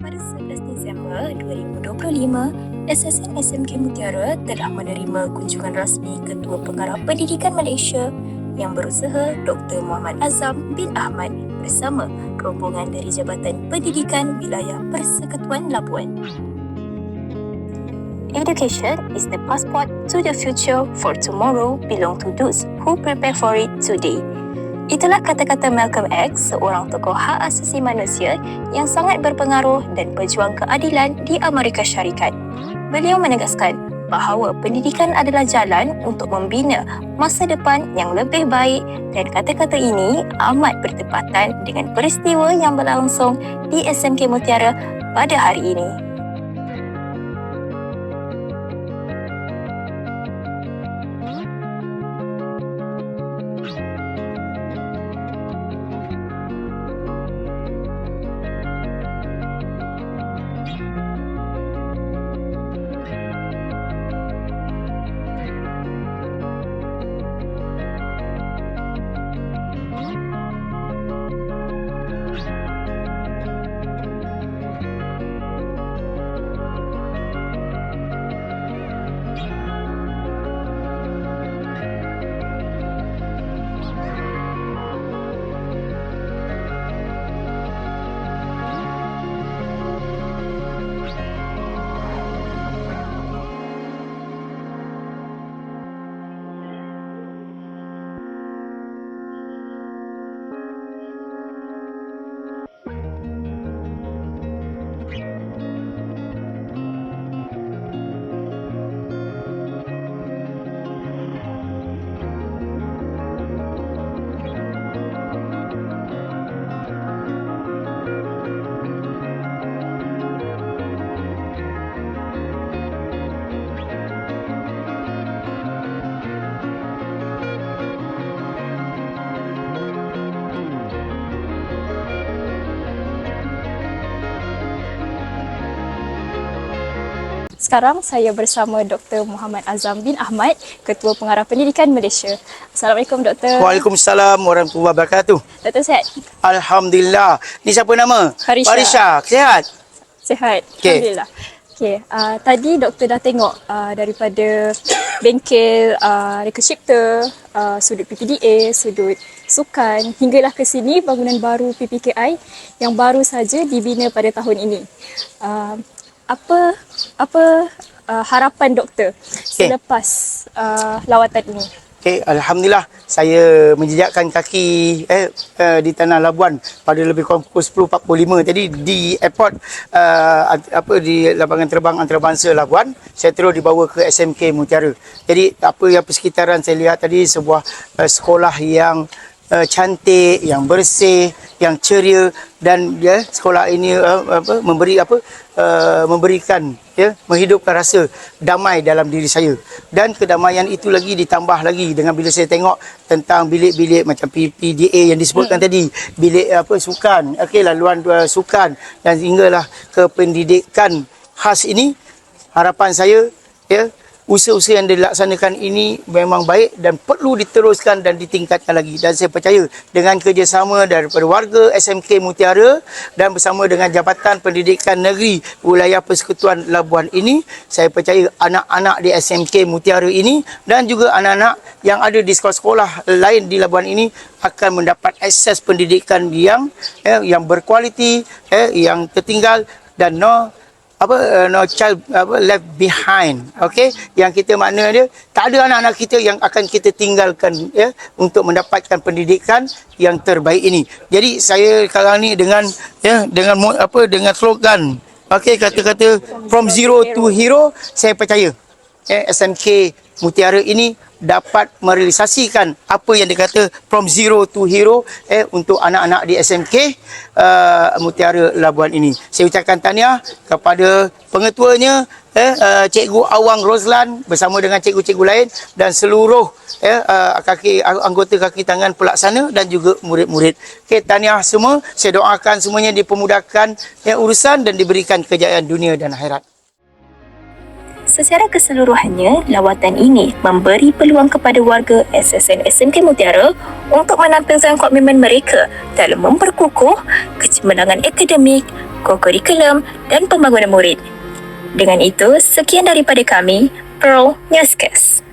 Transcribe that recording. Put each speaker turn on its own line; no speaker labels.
Pada 11 Disember 2025, SSN SMK Mutiara telah menerima kunjungan rasmi Ketua Pengarah Pendidikan Malaysia yang berusaha Dr. Muhammad Azam bin Ahmad bersama rombongan dari Jabatan Pendidikan Wilayah Persekutuan Labuan. Education is the passport to the future, for tomorrow belong to those who prepare for it today. Itulah kata-kata Malcolm X, seorang tokoh hak asasi manusia yang sangat berpengaruh dan pejuang keadilan di Amerika Syarikat. Beliau menegaskan bahawa pendidikan adalah jalan untuk membina masa depan yang lebih baik, dan kata-kata ini amat bertepatan dengan peristiwa yang berlangsung di SMK Mutiara pada hari ini. Sekarang saya bersama Dr. Muhammad Azam bin Ahmad, Ketua Pengarah Pendidikan Malaysia. Assalamualaikum Doktor.
Waalaikumsalam warahmatullahi wabarakatuh.
Doktor sihat?
Alhamdulillah. Ni siapa nama?
Farisha.
Sihat?
Sihat.
Okay.
Alhamdulillah. Okay. Tadi doktor dah tengok daripada bengkel reka cipta, sudut PPDA, sudut sukan, hinggalah ke sini bangunan baru PPKI yang baru saja dibina pada tahun ini. Apa harapan doktor selepas lawatan ini?
Okay, Alhamdulillah saya menjejakkan kaki di tanah Labuan pada lebih kurang pukul 10.45 tadi di airport di lapangan terbang antarabangsa Labuan. Saya terus dibawa ke SMK Mutiara. Jadi apa yang persekitaran saya lihat tadi, sebuah sekolah yang cantik, yang bersih, yang ceria, dan sekolah ini memberikan menghidupkan rasa damai dalam diri saya. Dan kedamaian itu lagi ditambah lagi dengan bila saya tengok tentang bilik-bilik macam PPDA yang disebutkan tadi, bilik sukan, laluan sukan, dan hinggalah ke pendidikan khas ini. Harapan saya usaha-usaha yang dilaksanakan ini memang baik dan perlu diteruskan dan ditingkatkan lagi. Dan saya percaya dengan kerjasama daripada warga SMK Mutiara dan bersama dengan Jabatan Pendidikan Negeri Wilayah Persekutuan Labuan ini, saya percaya anak-anak di SMK Mutiara ini dan juga anak-anak yang ada di sekolah-sekolah lain di Labuan ini akan mendapat akses pendidikan yang berkualiti, yang tertinggal, dan no child left behind. Yang kita makna dia tak ada anak-anak kita yang akan kita tinggalkan untuk mendapatkan pendidikan yang terbaik ini. Jadi saya sekarang ni dengan slogan kata-kata from zero to hero, saya percaya SMK Mutiara ini dapat merealisasikan apa yang dikata from zero to hero untuk anak-anak di SMK Mutiara Labuan ini. Saya ucapkan tahniah kepada pengetuanya Cikgu Awang Roslan bersama dengan cikgu-cikgu lain dan seluruh anggota kaki tangan pelaksana dan juga murid-murid. Tahniah semua. Saya doakan semuanya dipermudahkan urusan dan diberikan kejayaan dunia dan akhirat.
Secara keseluruhannya, lawatan ini memberi peluang kepada warga SSN SMK Mutiara untuk menampilkan komitmen mereka dalam memperkukuh kecemerlangan akademik, kokurikulum, dan pembangunan murid. Dengan itu, sekian daripada kami, Pearl Newscast.